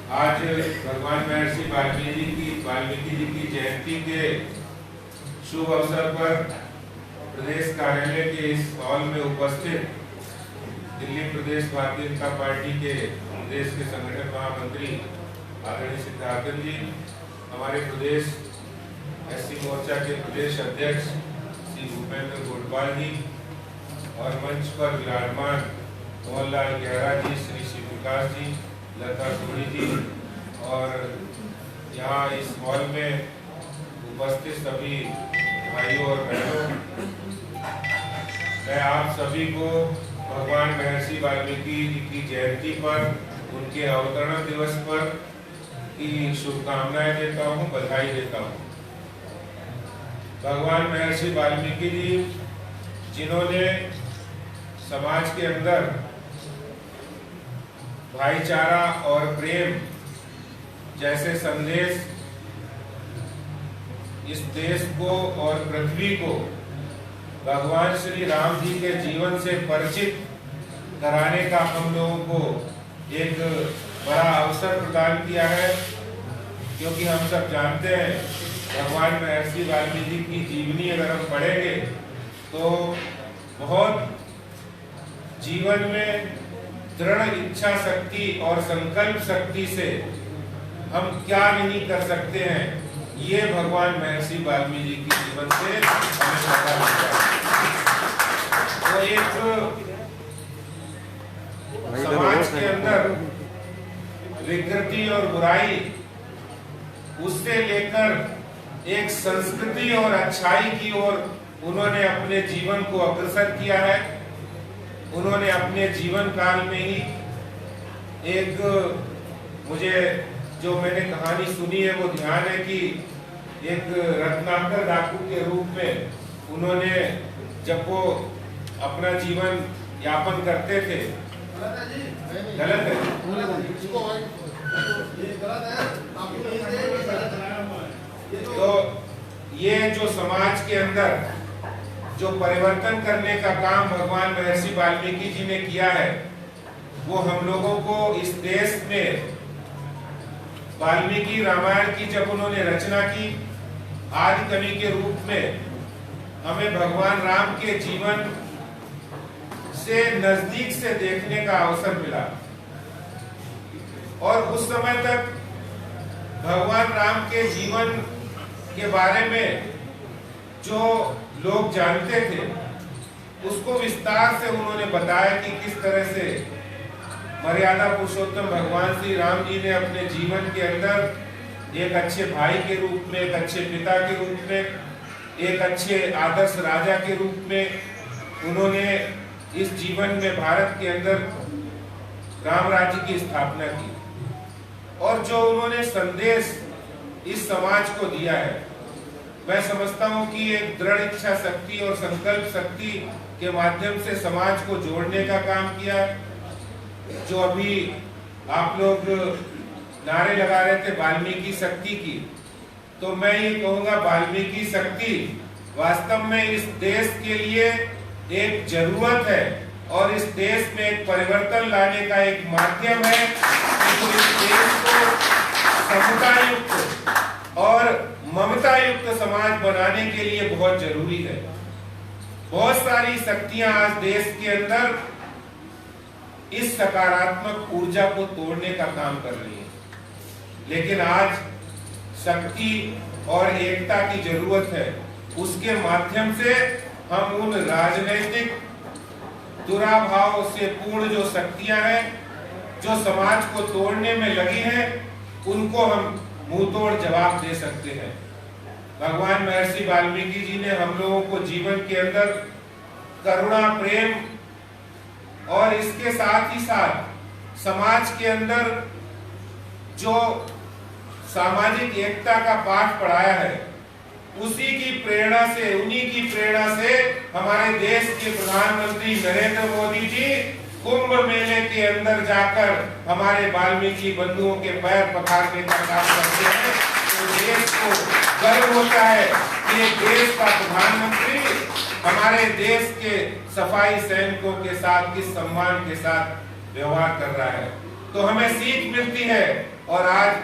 आज भगवान महर्षि वाल्मीकि जी की जयंती के शुभ अवसर पर प्रदेश कार्यालय के इस हॉल में उपस्थित दिल्ली प्रदेश भारतीय जनता पार्टी के प्रदेश के संगठन महामंत्री आदरणीय सिद्धार्थन जी, हमारे प्रदेश एससी मोर्चा के प्रदेश अध्यक्ष श्री भूपेंद्र गोटवाल जी और मंच पर विराजमान मोहनलाल गहरा जी, श्री शिव विकास जी, लता सोनी जी और यहाँ इस हॉल में उपस्थित सभी भाइयों और बहनों, मैं आप सभी को भगवान महर्षि वाल्मीकि जी की जयंती पर, उनके अवतरण दिवस पर की शुभकामनाएं देता हूँ, बधाई देता हूँ। भगवान महर्षि वाल्मीकि जी जिन्होंने समाज के अंदर भाईचारा और प्रेम जैसे संदेश इस देश को और पृथ्वी को भगवान श्री राम जी के जीवन से परिचित कराने का हम लोगों को एक बड़ा अवसर प्रदान किया है, क्योंकि हम सब जानते हैं भगवान महर्षि वाल्मीकि की जीवनी अगर हम पढ़ेंगे तो बहुत जीवन में दृढ़ इच्छा शक्ति और संकल्प शक्ति से हम क्या नहीं कर सकते हैं, ये भगवान महर्षि वाल्मीकि जी के जीवन से हमें पता लगता है। तो एक समाज के अंदर विकृति और बुराई, उससे लेकर एक संस्कृति और अच्छाई की ओर उन्होंने अपने जीवन को अग्रसर किया है। उन्होंने अपने जीवन काल में ही एक, मुझे जो मैंने कहानी सुनी है वो ध्यान है कि एक रत्नाकर डाकू के रूप में उन्होंने जब वो अपना जीवन यापन करते थे, गलत है, तो ये जो समाज के अंदर जो परिवर्तन करने का काम भगवान महर्षि वाल्मीकि जी ने किया है, वो हम लोगों को इस देश में वाल्मीकि रामायण की जब उन्होंने रचना की, आदि कवि के रूप में हमें भगवान राम के जीवन से नजदीक से देखने का अवसर मिला। और उस समय तक भगवान राम के जीवन के बारे में जो लोग जानते थे, उसको विस्तार से उन्होंने बताया कि किस तरह से मर्यादा पुरुषोत्तम भगवान श्री राम जी ने अपने जीवन के अंदर एक अच्छे भाई के रूप में, एक अच्छे पिता के रूप में, एक अच्छे आदर्श राजा के रूप में उन्होंने इस जीवन में भारत के अंदर राम राज्य की स्थापना की। और जो उन्होंने संदेश इस समाज को दिया है, मैं समझता हूं कि एक दृढ़ इच्छा शक्ति और संकल्प शक्ति के माध्यम से समाज को जोड़ने का काम किया। जो अभी आप लोग नारे लगा रहे थे वाल्मीकि शक्ति की, तो मैं ये कहूंगा वाल्मीकि शक्ति वास्तव में इस देश के लिए एक जरूरत है और इस देश में एक परिवर्तन लाने का एक माध्यम है। तो इस देश को समतायुक्त और ममता युक्त समाज बनाने के लिए बहुत जरूरी है। बहुत सारी शक्तियां आज देश के अंदर इस सकारात्मक ऊर्जा को तोड़ने का काम कर रही है, लेकिन आज शक्ति और एकता की जरूरत है। उसके माध्यम से हम उन राजनीतिक दुराभाव से पूर्ण जो शक्तियां हैं, जो समाज को तोड़ने में लगी हैं, उनको हम मुंह तोड़ जवाब दे सकते हैं। भगवान महर्षि वाल्मीकि जी ने हम लोगों को जीवन के अंदर करुणा, प्रेम और इसके साथ ही साथ समाज के अंदर जो सामाजिक एकता का पाठ पढ़ाया है, उसी की प्रेरणा से, उन्हीं की प्रेरणा से हमारे देश के प्रधानमंत्री नरेंद्र मोदी जी कुंभ मेले के अंदर जाकर हमारे वाल्मीकि बंधुओं के पैर पखारने का काम करते हैं। तो देश को गर्व होता है कि देश का प्रधानमंत्री हमारे देश के सफाई सैनिकों के साथ किस सम्मान के साथ व्यवहार कर रहा है। तो हमें सीख मिलती है और आज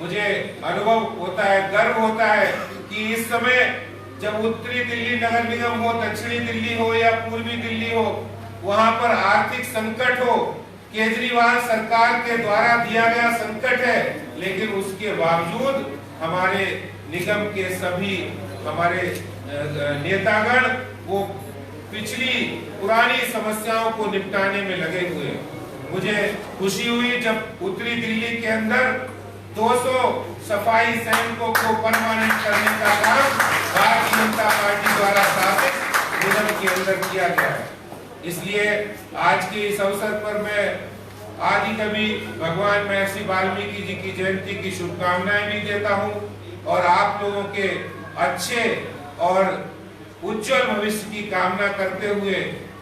मुझे अनुभव होता है, गर्व होता है कि इस समय जब उत्तरी दिल्ली नगर निगम हो, दक्षिणी दिल्ली हो या पूर्वी दिल्ली हो, वहां पर आर्थिक संकट हो, केजरीवाल सरकार के द्वारा दिया गया संकट है, लेकिन उसके बावजूद हमारे निगम के सभी हमारे नेतागण वो पिछली पुरानी समस्याओं को निपटाने में लगे हुए। मुझे खुशी हुई जब उत्तरी दिल्ली के अंदर 200 सफाई सैनिकों को परमानेंट करने का काम भारतीय जनता पार्टी द्वारा स्थापित निगम के अंदर किया गया है। इसलिए आज के इस अवसर पर मैं आदि कवि भगवान महर्षि वाल्मीकि जी की जयंती की शुभकामनाएं भी देता हूं और आप लोगों के अच्छे और उज्जवल भविष्य की कामना करते हुए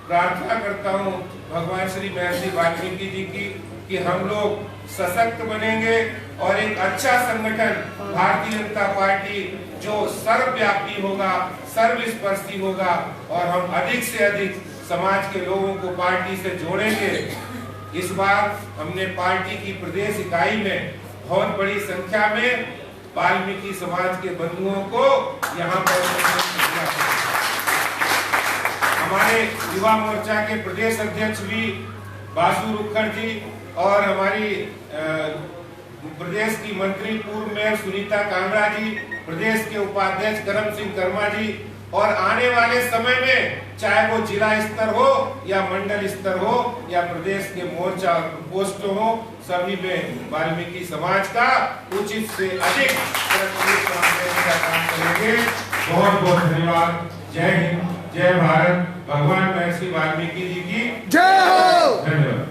प्रार्थना करता हूं भगवान श्री महर्षि वाल्मीकि जी की कि हम लोग सशक्त बनेंगे और एक अच्छा संगठन भारतीय जनता पार्टी जो सर्वव्यापी होगा, सर्वस्पर्शी होगा और हम अधिक से अधिक समाज के लोगों को पार्टी से जोड़ेंगे। इस बार हमने पार्टी की प्रदेश इकाई में बहुत बड़ी संख्या में वाल्मीकि समाज के बंधुओं को यहाँ पर हमारे युवा मोर्चा के प्रदेश अध्यक्ष भी बासु रुखर जी और हमारी प्रदेश की मंत्री पूर्व मेयर सुनीता कांगड़ा जी, प्रदेश के उपाध्यक्ष करम सिंह कर्मा जी और आने वाले समय में चाहे वो जिला स्तर हो या मंडल स्तर हो या प्रदेश के मोर्चा पोस्ट हो, सभी में वाल्मीकि समाज का उचित से अधिक का काम करेंगे। बहुत बहुत धन्यवाद। जय हिंद, जय भारत, भगवान महर्षि वाल्मीकि जी की जय हो। धन्यवाद।